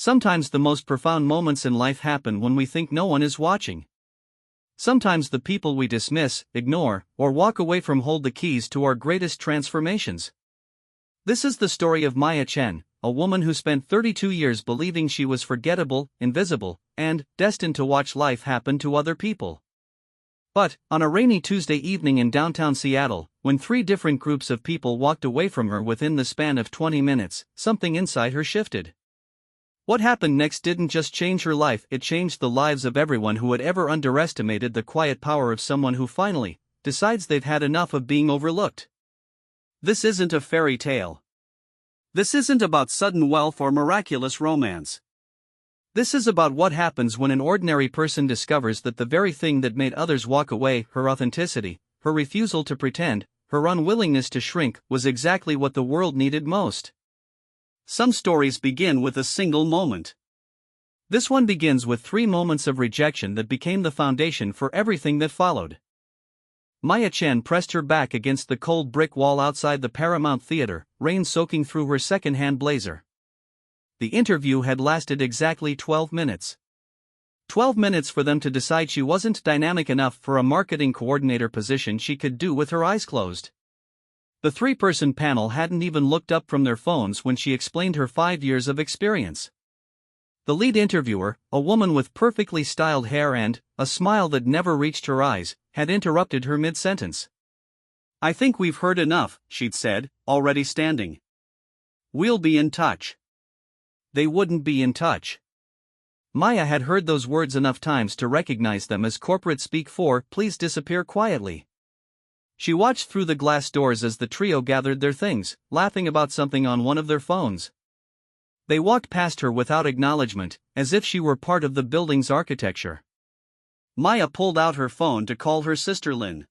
Sometimes the most profound moments in life happen when we think no one is watching. Sometimes the people we dismiss, ignore, or walk away from hold the keys to our greatest transformations. This is the story of Maya Chen, a woman who spent 32 years believing she was forgettable, invisible, and destined to watch life happen to other people. But, on a rainy Tuesday evening in downtown Seattle, when 3 different groups of people walked away from her within the span of 20 minutes, something inside her shifted. What happened next didn't just change her life, it changed the lives of everyone who had ever underestimated the quiet power of someone who finally decides they've had enough of being overlooked. This isn't a fairy tale. This isn't about sudden wealth or miraculous romance. This is about what happens when an ordinary person discovers that the very thing that made others walk away, her authenticity, her refusal to pretend, her unwillingness to shrink, was exactly what the world needed most. Some stories begin with a single moment. This one begins with 3 moments of rejection that became the foundation for everything that followed. Maya Chen pressed her back against the cold brick wall outside the Paramount Theater, rain soaking through her second-hand blazer. The interview had lasted exactly 12 minutes. 12 minutes for them to decide she wasn't dynamic enough for a marketing coordinator position she could do with her eyes closed. The 3-person panel hadn't even looked up from their phones when she explained her 5 years of experience. The lead interviewer, a woman with perfectly styled hair and a smile that never reached her eyes, had interrupted her mid-sentence. "I think we've heard enough," she'd said, already standing. "We'll be in touch." They wouldn't be in touch. Maya had heard those words enough times to recognize them as corporate speak for "please disappear quietly." She watched through the glass doors as the trio gathered their things, laughing about something on one of their phones. They walked past her without acknowledgement, as if she were part of the building's architecture. Maya pulled out her phone to call her sister Lynn.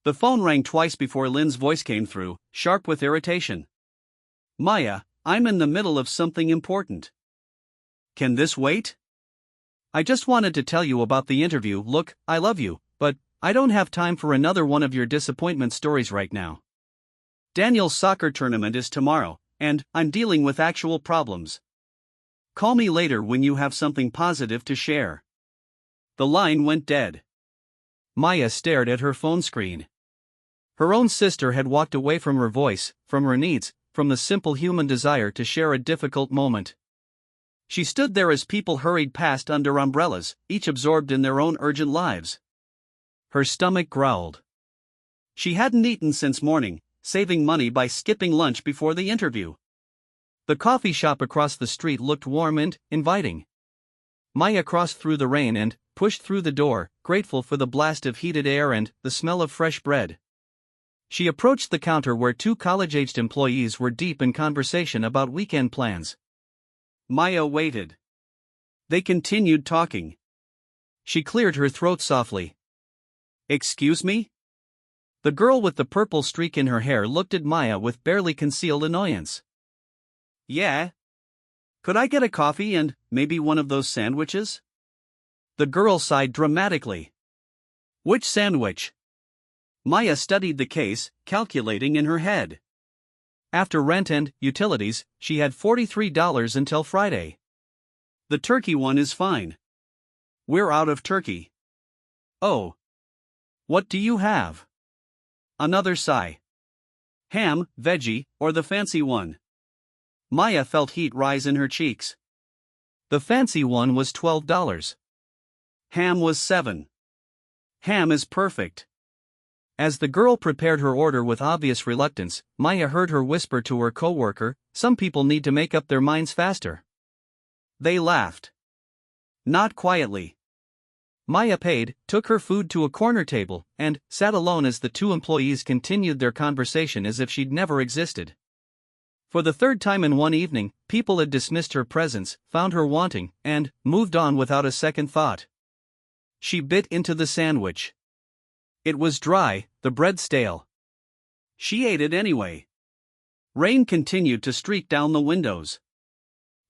The phone rang twice before Lynn's voice came through, sharp with irritation. "Maya, I'm in the middle of something important. Can this wait? I just wanted to tell you about the interview. Look, I love you, but I don't have time for another one of your disappointment stories right now. Daniel's soccer tournament is tomorrow, and I'm dealing with actual problems. Call me later when you have something positive to share." The line went dead. Maya stared at her phone screen. Her own sister had walked away from her voice, from her needs, from the simple human desire to share a difficult moment. She stood there as people hurried past under umbrellas, each absorbed in their own urgent lives. Her stomach growled. She hadn't eaten since morning, saving money by skipping lunch before the interview. The coffee shop across the street looked warm and inviting. Maya crossed through the rain and pushed through the door, grateful for the blast of heated air and the smell of fresh bread. She approached the counter where 2 college-aged employees were deep in conversation about weekend plans. Maya waited. They continued talking. She cleared her throat softly. "Excuse me?" The girl with the purple streak in her hair looked at Maya with barely concealed annoyance. "Yeah? Could I get a coffee and maybe one of those sandwiches?" The girl sighed dramatically. "Which sandwich?" Maya studied the case, calculating in her head. After rent and utilities, she had $43 until Friday. "The turkey one is fine." "We're out of turkey." "Oh. What do you have?" Another sigh. "Ham, veggie, or the fancy one?" Maya felt heat rise in her cheeks. The fancy one was $12. Ham was $7. Ham is perfect. As the girl prepared her order with obvious reluctance, Maya heard her whisper to her coworker, "Some people need to make up their minds faster." They laughed. Not quietly. Maya paid, took her food to a corner table, and sat alone as the 2 employees continued their conversation as if she'd never existed. For the 3rd time in one evening, people had dismissed her presence, found her wanting, and moved on without a second thought. She bit into the sandwich. It was dry, the bread stale. She ate it anyway. Rain continued to streak down the windows.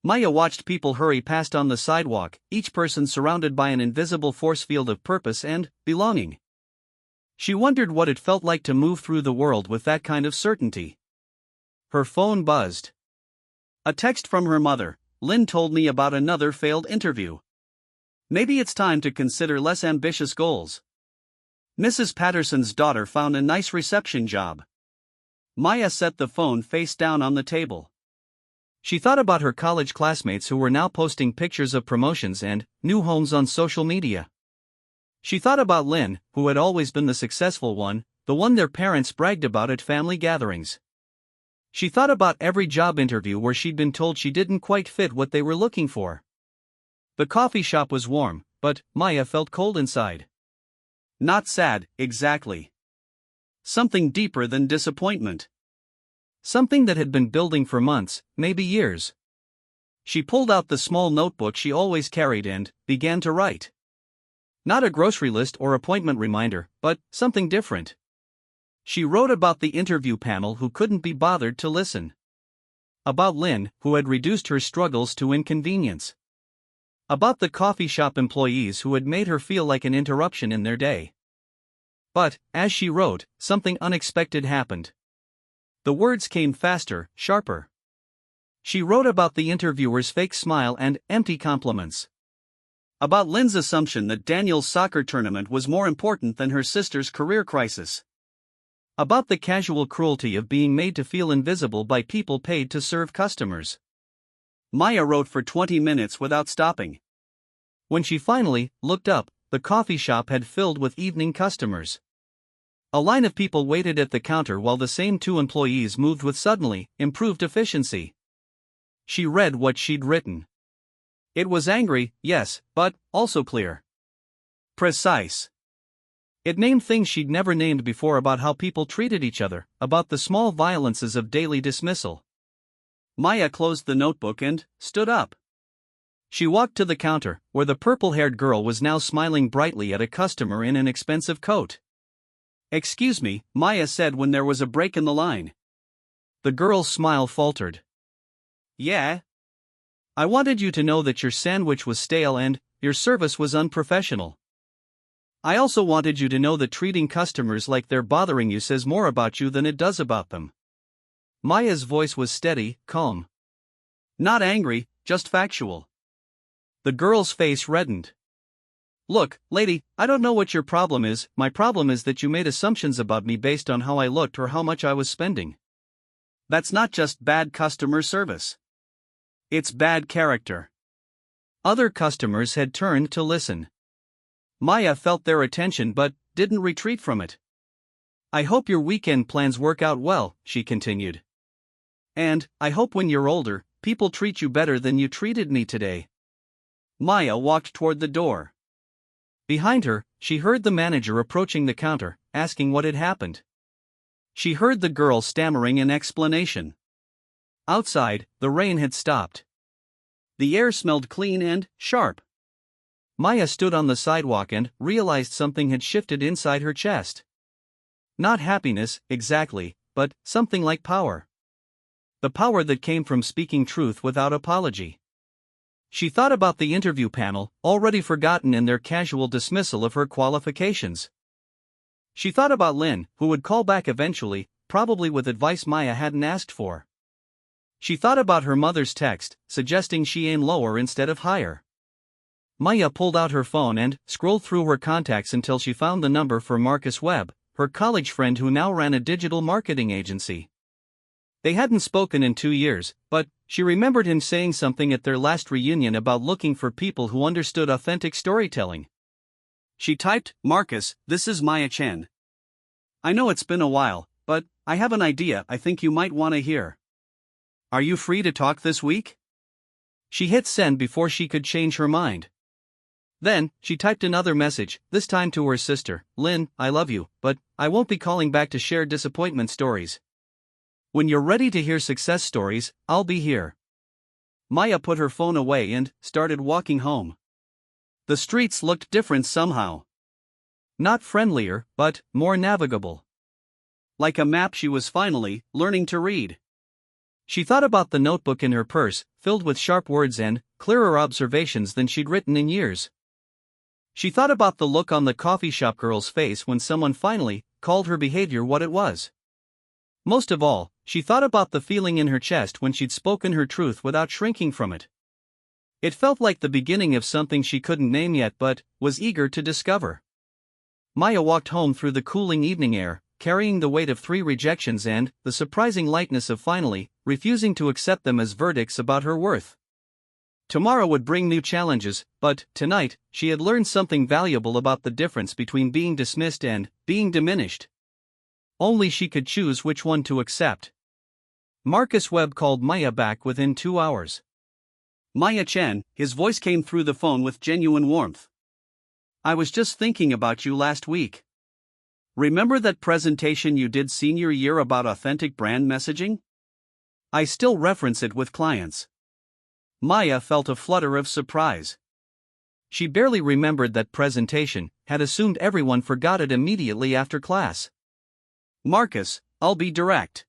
Maya watched people hurry past on the sidewalk, each person surrounded by an invisible force field of purpose and belonging. She wondered what it felt like to move through the world with that kind of certainty. Her phone buzzed. A text from her mother, Lynn told me about another failed interview. Maybe it's time to consider less ambitious goals. Mrs. Patterson's daughter found a nice reception job. Maya set the phone face down on the table. She thought about her college classmates who were now posting pictures of promotions and new homes on social media. She thought about Lynn, who had always been the successful one, the one their parents bragged about at family gatherings. She thought about every job interview where she'd been told she didn't quite fit what they were looking for. The coffee shop was warm, but Maya felt cold inside. Not sad, exactly. Something deeper than disappointment. Something that had been building for months, maybe years. She pulled out the small notebook she always carried and began to write. Not a grocery list or appointment reminder, but something different. She wrote about the interview panel who couldn't be bothered to listen. About Lynn, who had reduced her struggles to inconvenience. About the coffee shop employees who had made her feel like an interruption in their day. But, as she wrote, something unexpected happened. The words came faster, sharper. She wrote about the interviewer's fake smile and empty compliments. About Lynn's assumption that Daniel's soccer tournament was more important than her sister's career crisis. About the casual cruelty of being made to feel invisible by people paid to serve customers. Maya wrote for 20 minutes without stopping. When she finally looked up, the coffee shop had filled with evening customers. A line of people waited at the counter while the same two employees moved with suddenly improved efficiency. She read what she'd written. It was angry, yes, but also clear. Precise. It named things she'd never named before about how people treated each other, about the small violences of daily dismissal. Maya closed the notebook and stood up. She walked to the counter, where the purple-haired girl was now smiling brightly at a customer in an expensive coat. "Excuse me," Maya said when there was a break in the line. The girl's smile faltered. "Yeah? I wanted you to know that your sandwich was stale and your service was unprofessional. I also wanted you to know that treating customers like they're bothering you says more about you than it does about them." Maya's voice was steady, calm. Not angry, just factual. The girl's face reddened. "Look, lady, I don't know what your problem is. My problem is that you made assumptions about me based on how I looked or how much I was spending. That's not just bad customer service. It's bad character." Other customers had turned to listen. Maya felt their attention but didn't retreat from it. "I hope your weekend plans work out well," she continued. "And I hope when you're older, people treat you better than you treated me today." Maya walked toward the door. Behind her, she heard the manager approaching the counter, asking what had happened. She heard the girl stammering an explanation. Outside, the rain had stopped. The air smelled clean and sharp. Maya stood on the sidewalk and realized something had shifted inside her chest. Not happiness, exactly, but something like power. The power that came from speaking truth without apology. She thought about the interview panel, already forgotten in their casual dismissal of her qualifications. She thought about Lynn, who would call back eventually, probably with advice Maya hadn't asked for. She thought about her mother's text, suggesting she aim lower instead of higher. Maya pulled out her phone and scrolled through her contacts until she found the number for Marcus Webb, her college friend who now ran a digital marketing agency. They hadn't spoken in 2 years, but she remembered him saying something at their last reunion about looking for people who understood authentic storytelling. She typed, "Marcus, this is Maya Chen. I know it's been a while, but I have an idea I think you might want to hear. Are you free to talk this week?" She hit send before she could change her mind. Then, she typed another message, this time to her sister, "Lynn, I love you, but I won't be calling back to share disappointment stories. When you're ready to hear success stories, I'll be here." Maya put her phone away and started walking home. The streets looked different somehow. Not friendlier, but more navigable. Like a map she was finally learning to read. She thought about the notebook in her purse, filled with sharp words and clearer observations than she'd written in years. She thought about the look on the coffee shop girl's face when someone finally called her behavior what it was. Most of all, she thought about the feeling in her chest when she'd spoken her truth without shrinking from it. It felt like the beginning of something she couldn't name yet but was eager to discover. Maya walked home through the cooling evening air, carrying the weight of 3 rejections and the surprising lightness of finally refusing to accept them as verdicts about her worth. Tomorrow would bring new challenges, but tonight she had learned something valuable about the difference between being dismissed and being diminished. Only she could choose which one to accept. Marcus Webb called Maya back within 2 hours. Maya Chen, his voice came through the phone with genuine warmth. I was just thinking about you last week. Remember that presentation you did senior year about authentic brand messaging? I still reference it with clients. Maya felt a flutter of surprise. She barely remembered that presentation, had assumed everyone forgot it immediately after class. Marcus, I'll be direct.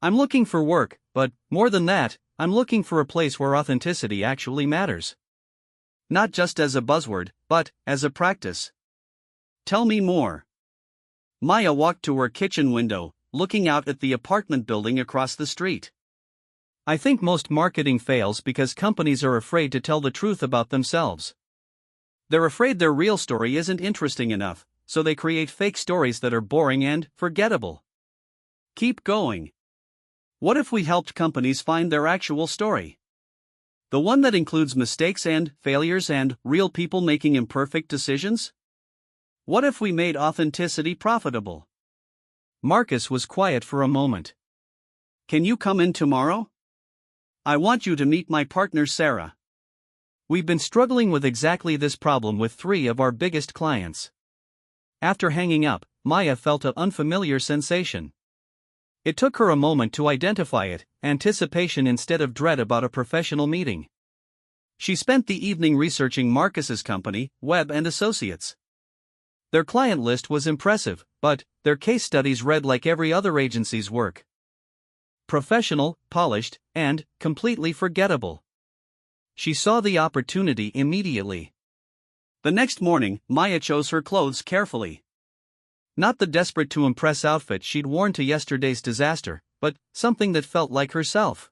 I'm looking for work, but more than that, I'm looking for a place where authenticity actually matters. Not just as a buzzword, but as a practice. Tell me more. Maya walked to her kitchen window, looking out at the apartment building across the street. I think most marketing fails because companies are afraid to tell the truth about themselves. They're afraid their real story isn't interesting enough, so they create fake stories that are boring and forgettable. Keep going. What if we helped companies find their actual story? The one that includes mistakes and failures and real people making imperfect decisions? What if we made authenticity profitable? Marcus was quiet for a moment. Can you come in tomorrow? I want you to meet my partner Sarah. We've been struggling with exactly this problem with 3 of our biggest clients. After hanging up, Maya felt an unfamiliar sensation. It took her a moment to identify it, anticipation instead of dread about a professional meeting. She spent the evening researching Marcus's company, Webb and Associates. Their client list was impressive, but their case studies read like every other agency's work. Professional, polished, and completely forgettable. She saw the opportunity immediately. The next morning, Maya chose her clothes carefully. Not the desperate to impress outfit she'd worn to yesterday's disaster, but something that felt like herself.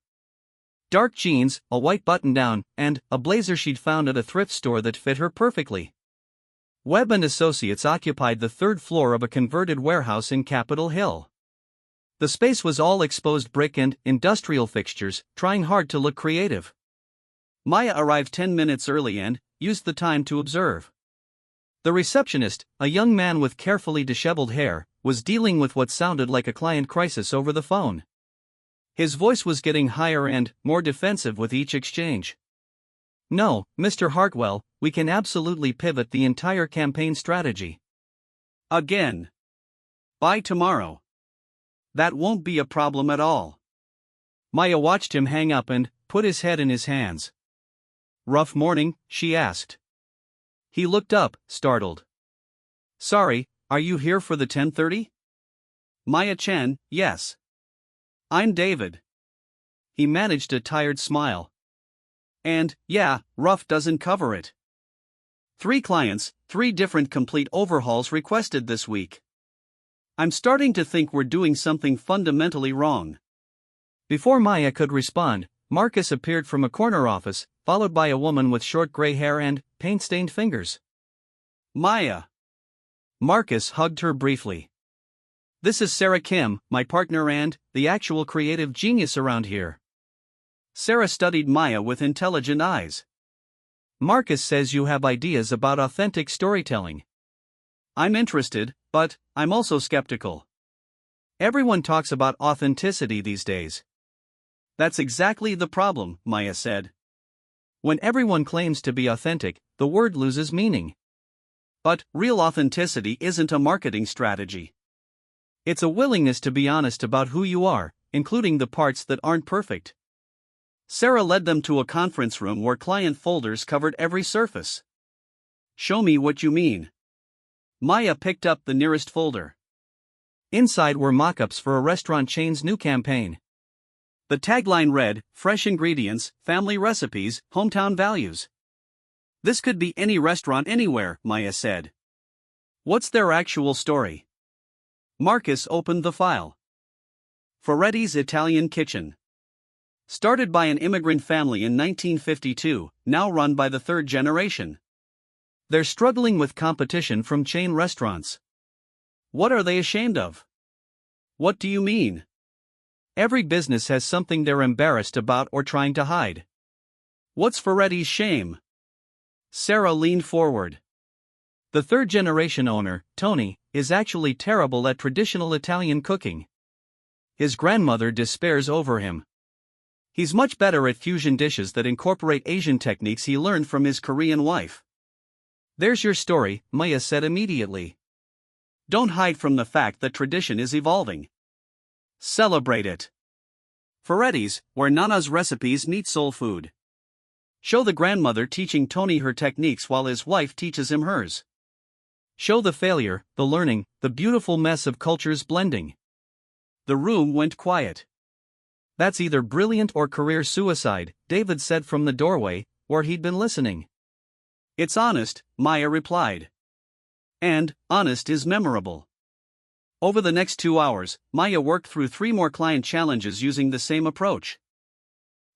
Dark jeans, a white button-down, and a blazer she'd found at a thrift store that fit her perfectly. Webb and Associates occupied the 3rd floor of a converted warehouse in Capitol Hill. The space was all exposed brick and industrial fixtures, trying hard to look creative. Maya arrived 10 minutes early and used the time to observe. The receptionist, a young man with carefully disheveled hair, was dealing with what sounded like a client crisis over the phone. His voice was getting higher and more defensive with each exchange. No, Mr. Hartwell, we can absolutely pivot the entire campaign strategy. Again. By tomorrow. That won't be a problem at all. Maya watched him hang up and put his head in his hands. Rough morning, she asked. He looked up, startled. Sorry, are you here for the 10:30? Maya Chen, yes. I'm David. He managed a tired smile. And, yeah, rough doesn't cover it. 3 clients, 3 different complete overhauls requested this week. I'm starting to think we're doing something fundamentally wrong. Before Maya could respond, Marcus appeared from a corner office, followed by a woman with short gray hair and paint-stained fingers. Maya. Marcus hugged her briefly. This is Sarah Kim, my partner and the actual creative genius around here. Sarah studied Maya with intelligent eyes. Marcus says you have ideas about authentic storytelling. I'm interested, but I'm also skeptical. Everyone talks about authenticity these days. That's exactly the problem, Maya said. When everyone claims to be authentic, the word loses meaning. But real authenticity isn't a marketing strategy. It's a willingness to be honest about who you are, including the parts that aren't perfect. Sarah led them to a conference room where client folders covered every surface. Show me what you mean. Maya picked up the nearest folder. Inside were mock-ups for a restaurant chain's new campaign. The tagline read, "Fresh ingredients, family recipes, hometown values." This could be any restaurant anywhere, Maya said. What's their actual story? Marcus opened the file. Ferretti's Italian Kitchen. Started by an immigrant family in 1952, now run by the third generation. They're struggling with competition from chain restaurants. What are they ashamed of? What do you mean? Every business has something they're embarrassed about or trying to hide. What's Ferretti's shame? Sarah leaned forward. The third-generation owner, Tony, is actually terrible at traditional Italian cooking. His grandmother despairs over him. He's much better at fusion dishes that incorporate Asian techniques he learned from his Korean wife. There's your story, Maya said immediately. Don't hide from the fact that tradition is evolving. Celebrate it. Ferretti's, where Nana's recipes meet soul food. Show the grandmother teaching Tony her techniques while his wife teaches him hers. Show the failure, the learning, the beautiful mess of cultures blending. The room went quiet. That's either brilliant or career suicide, David said from the doorway, where he'd been listening. It's honest, Maya replied. And, honest is memorable. Over the next 2 hours, Maya worked through 3 more client challenges using the same approach.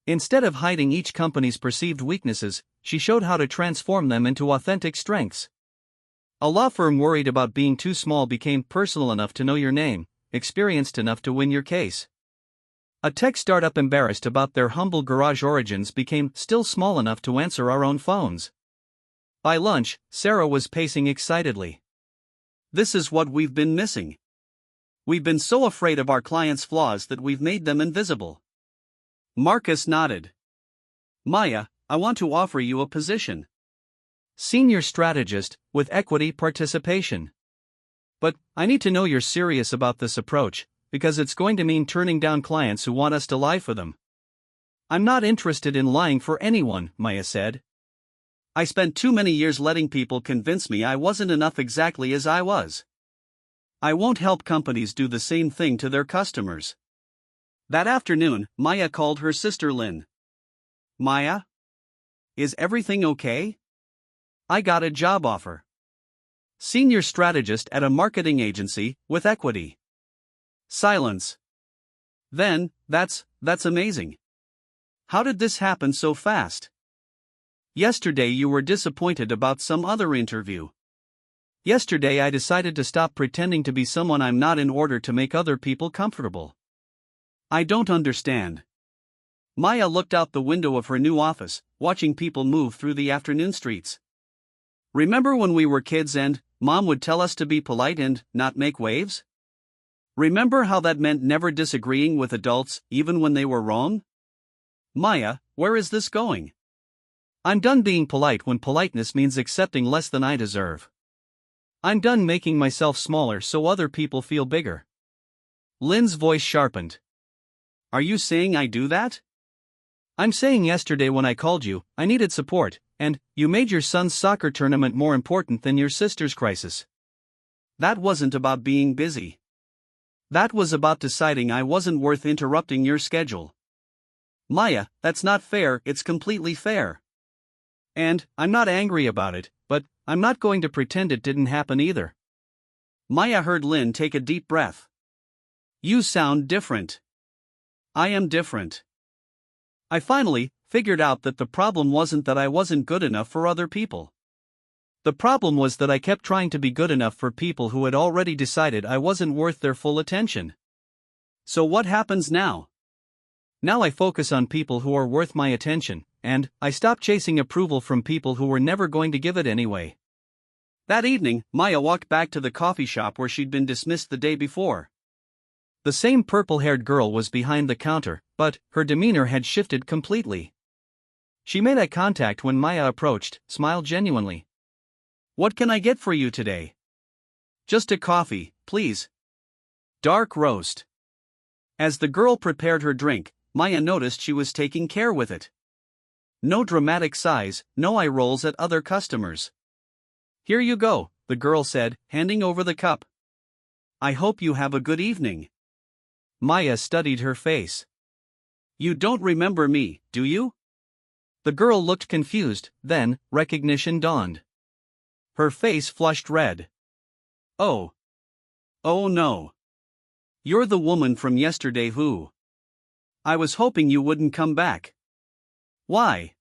Instead of hiding each company's perceived weaknesses, she showed how to transform them into authentic strengths. A law firm worried about being too small became personal enough to know your name, experienced enough to win your case. A tech startup embarrassed about their humble garage origins became still small enough to answer our own phones. By lunch, Sarah was pacing excitedly. This is what we've been missing. We've been so afraid of our clients' flaws that we've made them invisible. Marcus nodded. Maya, I want to offer you a position. Senior strategist, with equity participation. But, I need to know you're serious about this approach, because it's going to mean turning down clients who want us to lie for them. I'm not interested in lying for anyone, Maya said. I spent too many years letting people convince me I wasn't enough exactly as I was. I won't help companies do the same thing to their customers. That afternoon, Maya called her sister Lynn. Maya? Is everything okay? I got a job offer. Senior strategist at a marketing agency, with equity. Silence. Then, that's amazing. How did this happen so fast? Yesterday you were disappointed about some other interview. Yesterday I decided to stop pretending to be someone I'm not in order to make other people comfortable. I don't understand. Maya looked out the window of her new office, watching people move through the afternoon streets. Remember when we were kids and Mom would tell us to be polite and not make waves? Remember how that meant never disagreeing with adults, even when they were wrong? Maya, where is this going? I'm done being polite when politeness means accepting less than I deserve. I'm done making myself smaller so other people feel bigger. Lynn's voice sharpened. Are you saying I do that? I'm saying yesterday when I called you, I needed support, and you made your son's soccer tournament more important than your sister's crisis. That wasn't about being busy. That was about deciding I wasn't worth interrupting your schedule. Maya, that's not fair, it's completely fair. And, I'm not angry about it, but I'm not going to pretend it didn't happen either. Maya heard Lynn take a deep breath. You sound different. I am different. I finally figured out that the problem wasn't that I wasn't good enough for other people. The problem was that I kept trying to be good enough for people who had already decided I wasn't worth their full attention. So what happens now? Now I focus on people who are worth my attention, and I stop chasing approval from people who were never going to give it anyway. That evening, Maya walked back to the coffee shop where she'd been dismissed the day before. The same purple-haired girl was behind the counter, but her demeanor had shifted completely. She made eye contact when Maya approached, smiled genuinely. What can I get for you today? Just a coffee, please. Dark roast. As the girl prepared her drink, Maya noticed she was taking care with it. No dramatic sighs, no eye rolls at other customers. Here you go, the girl said, handing over the cup. I hope you have a good evening. Maya studied her face. You don't remember me, do you? The girl looked confused, then, recognition dawned. Her face flushed red. Oh. Oh no. You're the woman from yesterday who I was hoping you wouldn't come back. Why?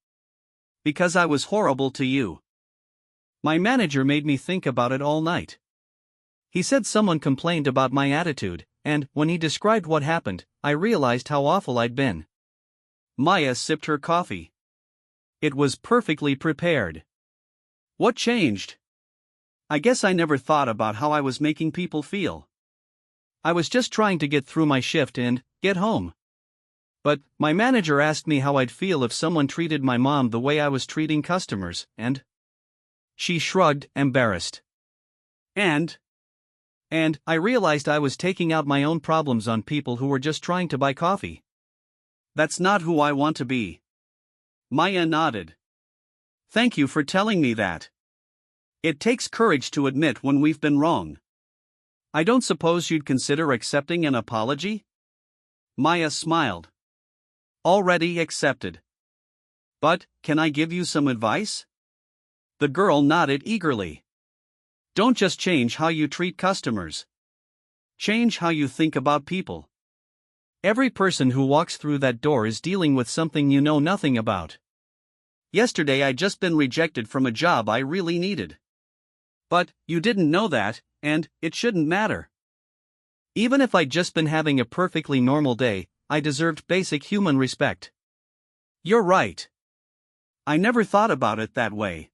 Because I was horrible to you. My manager made me think about it all night. He said someone complained about my attitude, and when he described what happened, I realized how awful I'd been. Maya sipped her coffee. It was perfectly prepared. What changed? I guess I never thought about how I was making people feel. I was just trying to get through my shift and get home. But my manager asked me how I'd feel if someone treated my mom the way I was treating customers, and she shrugged, embarrassed. And I realized I was taking out my own problems on people who were just trying to buy coffee. That's not who I want to be. Maya nodded. Thank you for telling me that. It takes courage to admit when we've been wrong. I don't suppose you'd consider accepting an apology? Maya smiled. Already accepted. But, can I give you some advice? The girl nodded eagerly. Don't just change how you treat customers. Change how you think about people. Every person who walks through that door is dealing with something you know nothing about. Yesterday I'd just been rejected from a job I really needed. But, you didn't know that, and it shouldn't matter. Even if I'd just been having a perfectly normal day, I deserved basic human respect. You're right. I never thought about it that way.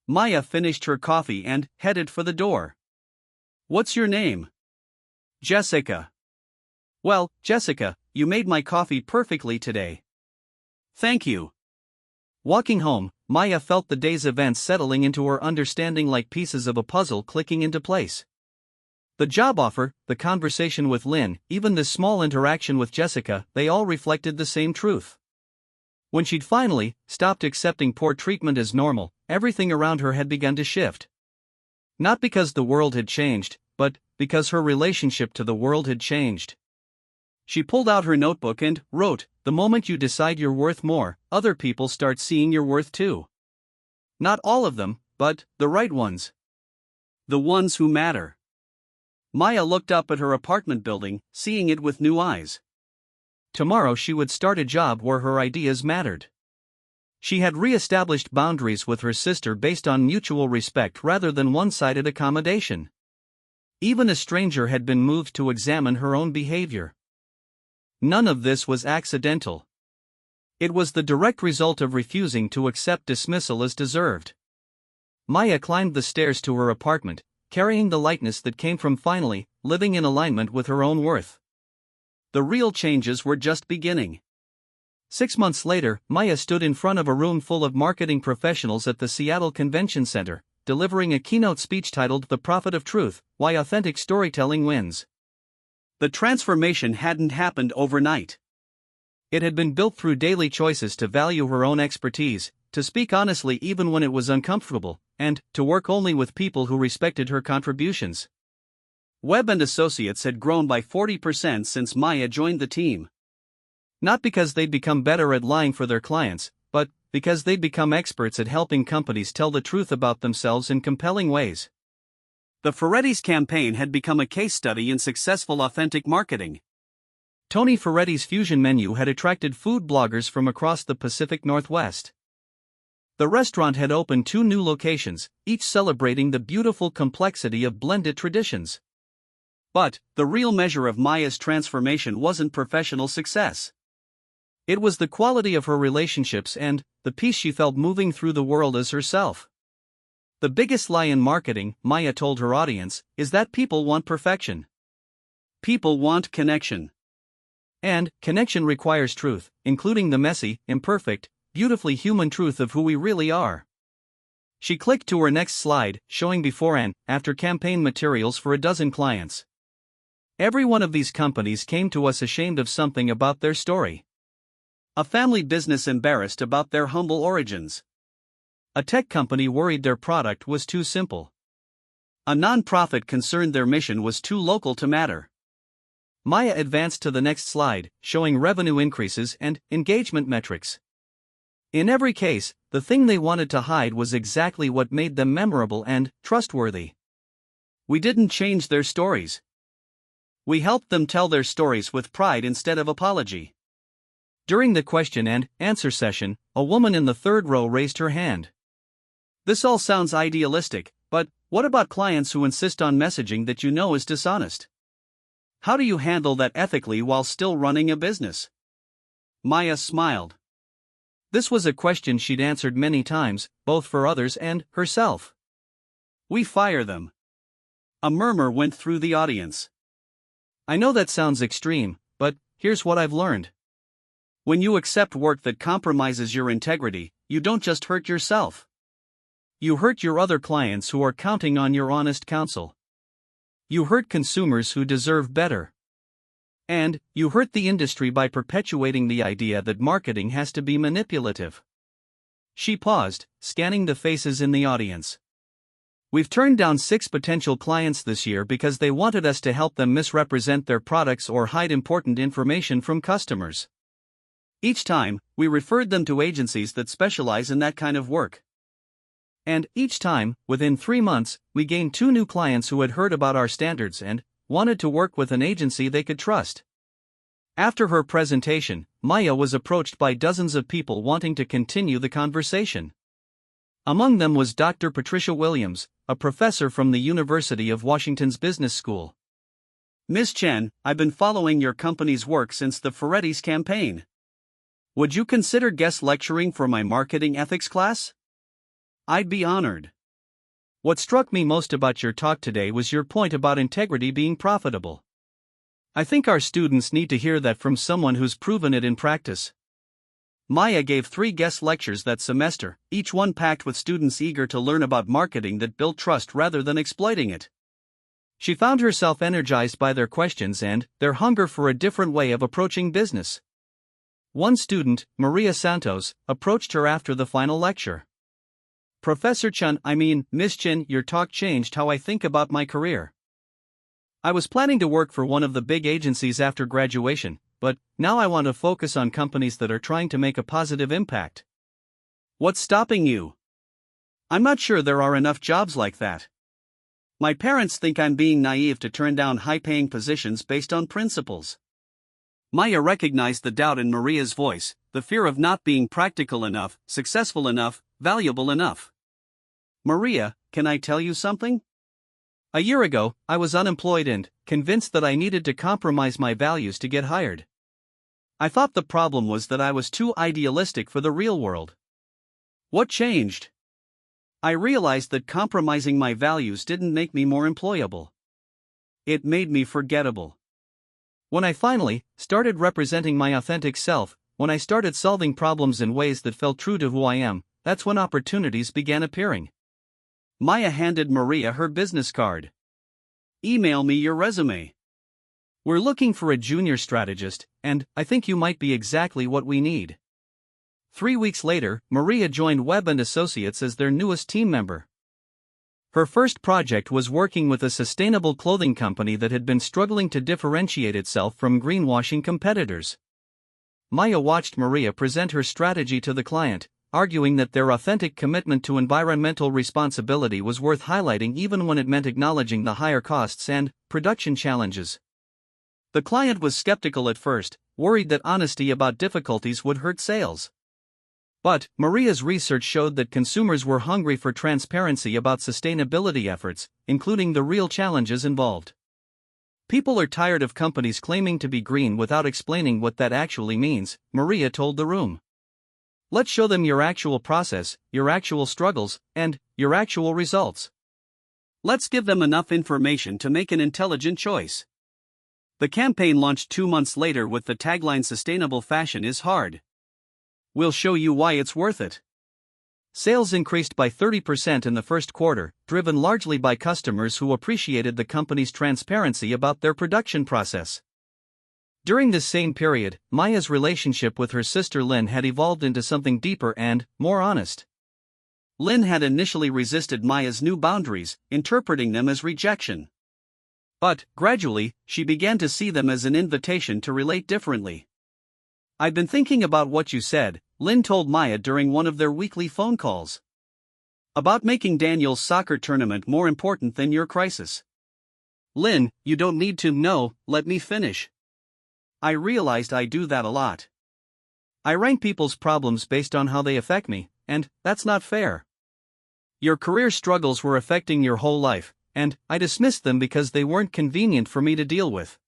Maya finished her coffee and headed for the door. What's your name? Jessica. Well, Jessica, you made my coffee perfectly today. Thank you. Walking home, Maya felt the day's events settling into her understanding like pieces of a puzzle clicking into place. The job offer, the conversation with Lynn, even this small interaction with Jessica, they all reflected the same truth. When she'd finally stopped accepting poor treatment as normal, everything around her had begun to shift. Not because the world had changed, but because her relationship to the world had changed. She pulled out her notebook and wrote, "The moment you decide you're worth more, other people start seeing your worth too. Not all of them, but the right ones. The ones who matter." Maya looked up at her apartment building, seeing it with new eyes. Tomorrow she would start a job where her ideas mattered. She had re-established boundaries with her sister based on mutual respect rather than one-sided accommodation. Even a stranger had been moved to examine her own behavior. None of this was accidental. It was the direct result of refusing to accept dismissal as deserved. Maya climbed the stairs to her apartment, carrying the lightness that came from finally living in alignment with her own worth. The real changes were just beginning. 6 months later, Maya stood in front of a room full of marketing professionals at the Seattle Convention Center, delivering a keynote speech titled "The Profit of Truth: Why Authentic Storytelling Wins." The transformation hadn't happened overnight. It had been built through daily choices to value her own expertise, to speak honestly even when it was uncomfortable, and to work only with people who respected her contributions. Webb and Associates had grown by 40% since Maya joined the team. Not because they'd become better at lying for their clients, but because they'd become experts at helping companies tell the truth about themselves in compelling ways. The Ferretti's campaign had become a case study in successful authentic marketing. Tony Ferretti's fusion menu had attracted food bloggers from across the Pacific Northwest. The restaurant had opened 2 new locations, each celebrating the beautiful complexity of blended traditions. But the real measure of Maya's transformation wasn't professional success. It was the quality of her relationships and the peace she felt moving through the world as herself. The biggest lie in marketing, Maya told her audience, is that people want perfection. People want connection. And connection requires truth, including the messy, imperfect, beautifully human truth of who we really are. She clicked to her next slide, showing before and after campaign materials for a dozen clients. Every one of these companies came to us ashamed of something about their story. A family business embarrassed about their humble origins. A tech company worried their product was too simple. A non-profit concerned their mission was too local to matter. Maya advanced to the next slide, showing revenue increases and engagement metrics. In every case, the thing they wanted to hide was exactly what made them memorable and trustworthy. We didn't change their stories. We helped them tell their stories with pride instead of apology. During the question and answer session, a woman in the third row raised her hand. This all sounds idealistic, but what about clients who insist on messaging that you know is dishonest? How do you handle that ethically while still running a business? Maya smiled. This was a question she'd answered many times, both for others and herself. We fire them. A murmur went through the audience. I know that sounds extreme, but here's what I've learned. When you accept work that compromises your integrity, you don't just hurt yourself. You hurt your other clients who are counting on your honest counsel. You hurt consumers who deserve better. And you hurt the industry by perpetuating the idea that marketing has to be manipulative. She paused, scanning the faces in the audience. We've turned down 6 potential clients this year because they wanted us to help them misrepresent their products or hide important information from customers. Each time, we referred them to agencies that specialize in that kind of work. And each time, within 3 months, we gained 2 new clients who had heard about our standards and wanted to work with an agency they could trust. After her presentation, Maya was approached by dozens of people wanting to continue the conversation. Among them was Dr. Patricia Williams, a professor from the University of Washington's Business School. Ms. Chen, I've been following your company's work since the Ferretti's campaign. Would you consider guest lecturing for my marketing ethics class? I'd be honored. What struck me most about your talk today was your point about integrity being profitable. I think our students need to hear that from someone who's proven it in practice. Maya gave 3 guest lectures that semester, each one packed with students eager to learn about marketing that built trust rather than exploiting it. She found herself energized by their questions and their hunger for a different way of approaching business. One student, Maria Santos, approached her after the final lecture. Professor Chen, Miss Chen, your talk changed how I think about my career. I was planning to work for one of the big agencies after graduation, but now I want to focus on companies that are trying to make a positive impact. What's stopping you? I'm not sure there are enough jobs like that. My parents think I'm being naive to turn down high-paying positions based on principles. Maya recognized the doubt in Maria's voice, the fear of not being practical enough, successful enough, valuable enough. Maria, can I tell you something? A year ago, I was unemployed and convinced that I needed to compromise my values to get hired. I thought the problem was that I was too idealistic for the real world. What changed? I realized that compromising my values didn't make me more employable. It made me forgettable. When I finally started representing my authentic self, when I started solving problems in ways that felt true to who I am, that's when opportunities began appearing. Maya handed Maria her business card. Email me your resume. We're looking for a junior strategist, and I think you might be exactly what we need. 3 weeks later, Maria joined Webb & Associates as their newest team member. Her first project was working with a sustainable clothing company that had been struggling to differentiate itself from greenwashing competitors. Maya watched Maria present her strategy to the client, arguing that their authentic commitment to environmental responsibility was worth highlighting even when it meant acknowledging the higher costs and production challenges. The client was skeptical at first, worried that honesty about difficulties would hurt sales. But Maria's research showed that consumers were hungry for transparency about sustainability efforts, including the real challenges involved. People are tired of companies claiming to be green without explaining what that actually means, Maria told the room. Let's show them your actual process, your actual struggles, and your actual results. Let's give them enough information to make an intelligent choice. The campaign launched 2 months later with the tagline "Sustainable fashion is hard. We'll show you why it's worth it." Sales increased by 30% in the first quarter, driven largely by customers who appreciated the company's transparency about their production process. During this same period, Maya's relationship with her sister Lynn had evolved into something deeper and more honest. Lynn had initially resisted Maya's new boundaries, interpreting them as rejection. But, gradually, she began to see them as an invitation to relate differently. "I've been thinking about what you said," Lynn told Maya during one of their weekly phone calls. "About making Daniel's soccer tournament more important than your crisis." "Lynn, you don't need to know, let me finish. I realized I do that a lot. I rank people's problems based on how they affect me, and that's not fair. Your career struggles were affecting your whole life, and I dismissed them because they weren't convenient for me to deal with.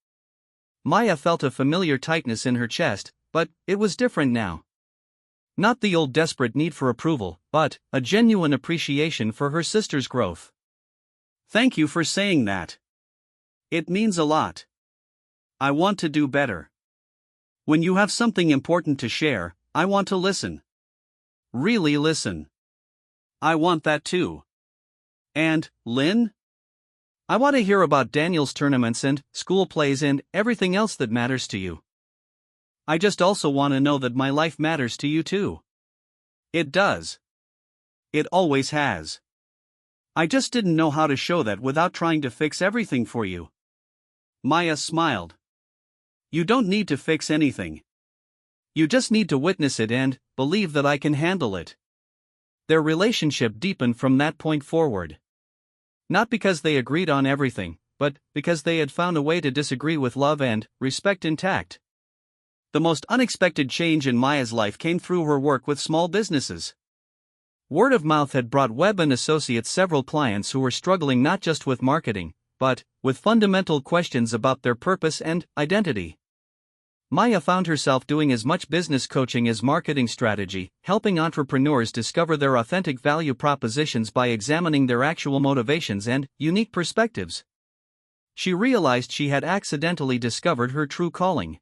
Maya felt a familiar tightness in her chest, but it was different now. Not the old desperate need for approval, but a genuine appreciation for her sister's growth. Thank you for saying that. It means a lot. I want to do better. When you have something important to share, I want to listen. Really listen. I want that too. And, Lynn? I want to hear about Daniel's tournaments and school plays and everything else that matters to you. I just also want to know that my life matters to you too. It does. It always has. I just didn't know how to show that without trying to fix everything for you. Maya smiled. You don't need to fix anything. You just need to witness it and believe that I can handle it. Their relationship deepened from that point forward. Not because they agreed on everything, but because they had found a way to disagree with love and respect intact. The most unexpected change in Maya's life came through her work with small businesses. Word of mouth had brought Webb and Associates several clients who were struggling not just with marketing, but with fundamental questions about their purpose and identity. Maya found herself doing as much business coaching as marketing strategy, helping entrepreneurs discover their authentic value propositions by examining their actual motivations and unique perspectives. She realized she had accidentally discovered her true calling.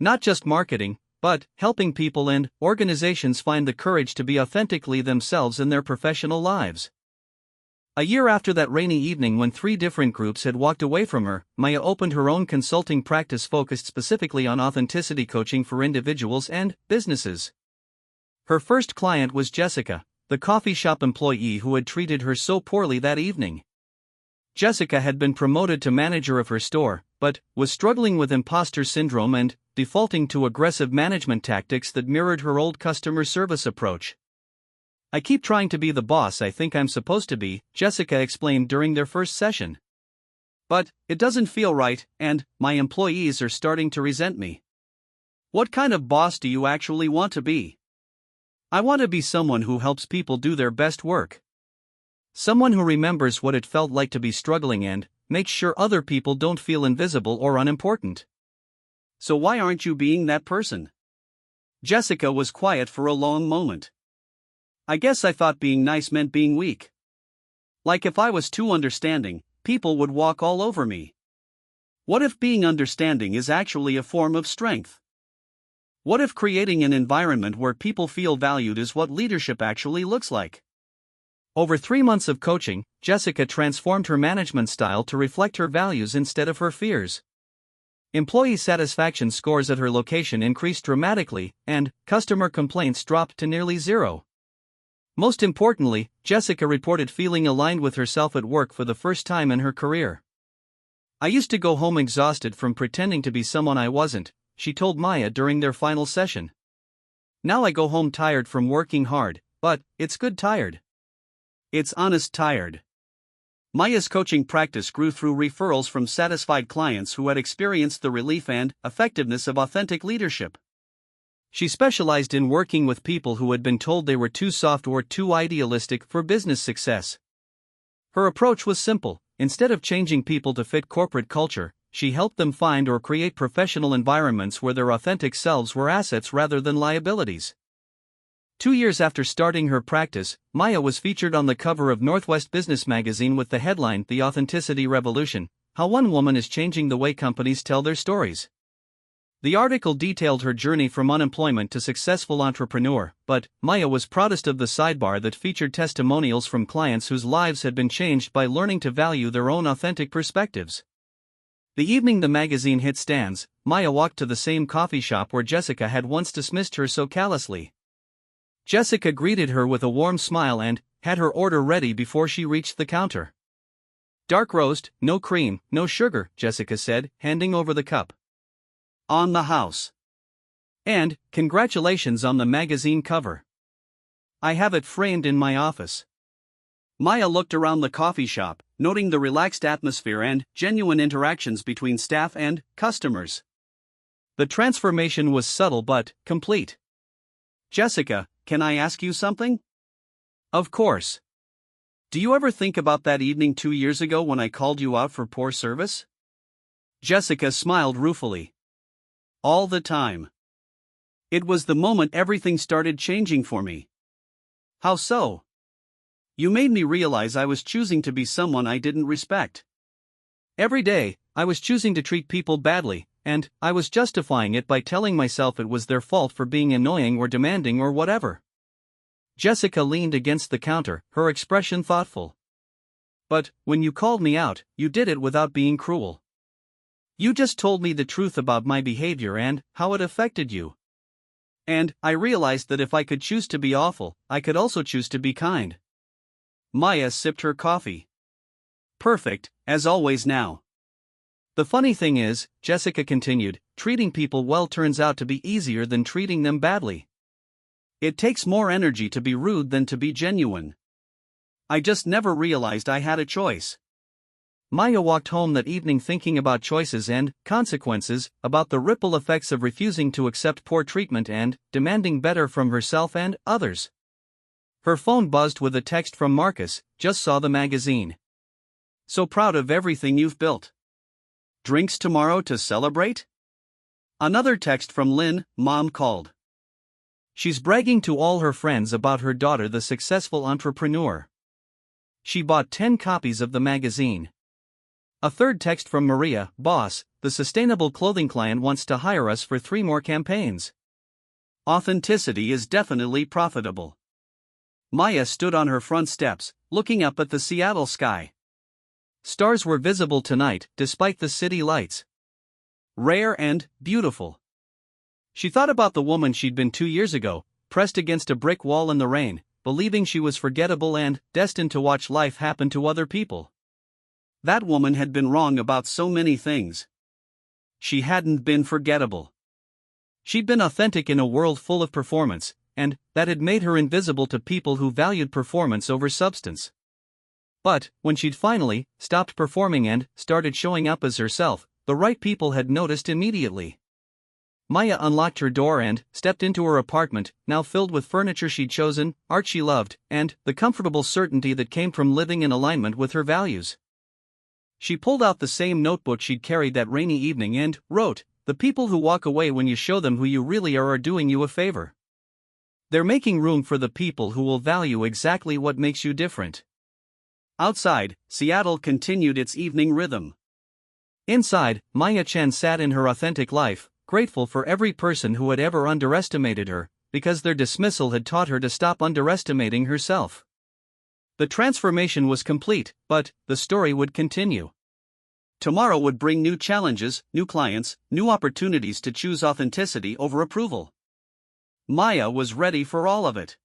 Not just marketing, but helping people and organizations find the courage to be authentically themselves in their professional lives. A year after that rainy evening when 3 different groups had walked away from her, Maya opened her own consulting practice focused specifically on authenticity coaching for individuals and businesses. Her first client was Jessica, the coffee shop employee who had treated her so poorly that evening. Jessica had been promoted to manager of her store, but was struggling with imposter syndrome and defaulting to aggressive management tactics that mirrored her old customer service approach. I keep trying to be the boss I think I'm supposed to be, Jessica explained during their first session. But it doesn't feel right, and my employees are starting to resent me. What kind of boss do you actually want to be? I want to be someone who helps people do their best work. Someone who remembers what it felt like to be struggling and makes sure other people don't feel invisible or unimportant. So why aren't you being that person? Jessica was quiet for a long moment. I guess I thought being nice meant being weak. Like if I was too understanding, people would walk all over me. What if being understanding is actually a form of strength? What if creating an environment where people feel valued is what leadership actually looks like? Over 3 months of coaching, Jessica transformed her management style to reflect her values instead of her fears. Employee satisfaction scores at her location increased dramatically, and customer complaints dropped to nearly zero. Most importantly, Jessica reported feeling aligned with herself at work for the first time in her career. I used to go home exhausted from pretending to be someone I wasn't, she told Maya during their final session. Now I go home tired from working hard, but it's good tired. It's honest tired. Maya's coaching practice grew through referrals from satisfied clients who had experienced the relief and effectiveness of authentic leadership. She specialized in working with people who had been told they were too soft or too idealistic for business success. Her approach was simple: instead of changing people to fit corporate culture, she helped them find or create professional environments where their authentic selves were assets rather than liabilities. 2 years after starting her practice, Maya was featured on the cover of Northwest Business Magazine with the headline, "The Authenticity Revolution: How One Woman is Changing the Way Companies Tell Their Stories." The article detailed her journey from unemployment to successful entrepreneur, but Maya was proudest of the sidebar that featured testimonials from clients whose lives had been changed by learning to value their own authentic perspectives. The evening the magazine hit stands, Maya walked to the same coffee shop where Jessica had once dismissed her so callously. Jessica greeted her with a warm smile and had her order ready before she reached the counter. "Dark roast, no cream, no sugar," Jessica said, handing over the cup. "On the house. And congratulations on the magazine cover. I have it framed in my office." Maya looked around the coffee shop, noting the relaxed atmosphere and genuine interactions between staff and customers. The transformation was subtle but complete. Jessica, can I ask you something? Of course. Do you ever think about that evening 2 years ago when I called you out for poor service? Jessica smiled ruefully. All the time. It was the moment everything started changing for me. How so? You made me realize I was choosing to be someone I didn't respect. Every day, I was choosing to treat people badly, and I was justifying it by telling myself it was their fault for being annoying or demanding or whatever. Jessica leaned against the counter, her expression thoughtful. But, when you called me out, you did it without being cruel. You just told me the truth about my behavior and how it affected you. And I realized that if I could choose to be awful, I could also choose to be kind. Maya sipped her coffee. Perfect, as always now. The funny thing is, Jessica continued, treating people well turns out to be easier than treating them badly. It takes more energy to be rude than to be genuine. I just never realized I had a choice. Maya walked home that evening thinking about choices and consequences, about the ripple effects of refusing to accept poor treatment and demanding better from herself and others. Her phone buzzed with a text from Marcus, "Just saw the magazine. So proud of everything you've built. Drinks tomorrow to celebrate?" Another text from Lynn, "Mom called. She's bragging to all her friends about her daughter, the successful entrepreneur. She bought 10 copies of the magazine." A third text from Maria, "Boss, the sustainable clothing client wants to hire us for 3 more campaigns. Authenticity is definitely profitable." Maya stood on her front steps, looking up at the Seattle sky. Stars were visible tonight, despite the city lights. Rare and beautiful. She thought about the woman she'd been 2 years ago, pressed against a brick wall in the rain, believing she was forgettable and destined to watch life happen to other people. That woman had been wrong about so many things. She hadn't been forgettable. She'd been authentic in a world full of performance, and that had made her invisible to people who valued performance over substance. But, when she'd finally stopped performing and started showing up as herself, the right people had noticed immediately. Maya unlocked her door and stepped into her apartment, now filled with furniture she'd chosen, art she loved, and the comfortable certainty that came from living in alignment with her values. She pulled out the same notebook she'd carried that rainy evening and wrote, "The people who walk away when you show them who you really are doing you a favor. They're making room for the people who will value exactly what makes you different." Outside, Seattle continued its evening rhythm. Inside, Maya Chen sat in her authentic life, grateful for every person who had ever underestimated her, because their dismissal had taught her to stop underestimating herself. The transformation was complete, but the story would continue. Tomorrow would bring new challenges, new clients, new opportunities to choose authenticity over approval. Maya was ready for all of it.